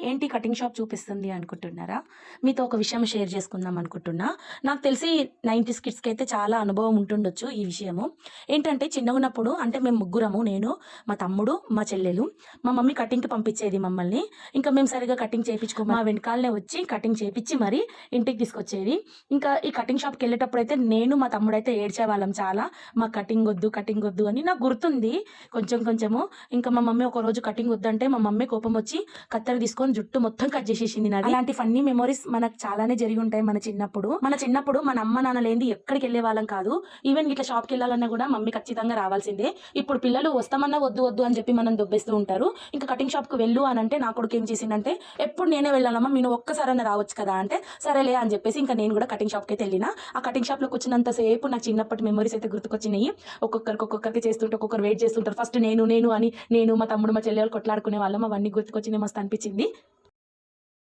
ఏంటి cutting shop చూపిస్తుంది అనుకుంటున్నారా? మీతో ఒక విషయం షేర్ చేసుకుందాం అనుకుంటున్నా. నాకు తెలిసి 90స్ కిడ్స్‌కి అయితే చాలా అనుభవం ఉంటుండొచ్చు ఈ విషయము. ఏంటంటే చిన్నగున్నప్పుడు అంటే మేము ముగ్గురము నేను, మా తమ్ముడు, మా చెల్లెలు. మా మమ్మీ కటింగ్‌కి పంపించేది మమ్మల్ని. ఇంకా మేము సరిగ్గా కటింగ్ మా వెనకాలనే వచ్చి కటింగ్ చేపిచ్చి మరి ఇంటికి తీసుకొచ్చేది. ఇంకా ఈ కటింగ్ షాప్‌కెళ్ళేటప్పుడైతే నేను, మా తమ్ముడైతే ఏడ్చేవాళ్ళం చాలా. మాకు కటింగ్ ఒద్దు అని నాకు గుర్తుంది కొంచెం కొంచెము. ఇంకా మా మమ్మీ ఒకరోజు కటింగ్ వద్దంటే మా మమ్మీ కోపం వచ్చి కత్తెర తీసుకొని జుట్టు మొత్తం కట్ చేసేసింది నాది. అలాంటి ఫన్నీ మెమోరీస్ మనకు చాలానే జరిగి ఉంటాయి మన చిన్నప్పుడు మన అమ్మ నాన్న లేనిది ఎక్కడికి వెళ్ళే వాళ్ళం కాదు. ఈవెన్ ఇట్లా షాప్కి వెళ్ళాలన్నా కూడా మమ్మీ ఖచ్చితంగా రావాల్సిందే. ఇప్పుడు పిల్లలు వస్తామన్నా వద్దు అని చెప్పి మనం దొబ్బేస్తూ ఉంటారు. ఇంకా కటింగ్ షాప్కి వెళ్ళు అని అంటే నా కొడుకు ఏం చేసిందంటే ఎప్పుడు నేనే వెళ్ళాలమ్మా మీరు ఒక్కసారైనా రావచ్చు కదా అంటే సరేలే అని చెప్పేసి ఇంకా నేను కూడా కటింగ్ షాప్కి అయితే వెళ్ళిన. ఆ కటింగ్ షాప్లోకి వచ్చినంత సేపు నాకు చిన్నప్పటి మెమరీస్ అయితే గుర్తుకొచ్చినాయి. ఒక్కొక్కరికి చేస్తుంటే ఒక్కొక్కరు వెయిట్ చేస్తుంటారు. ఫస్ట్ నేను అని మా తమ్ముడు మా చెల్లెలు కొట్లాడుకునే వాళ్ళం. అవన్నీ గుర్తుకొచ్చినాయి, మస్తు అనిపించింది.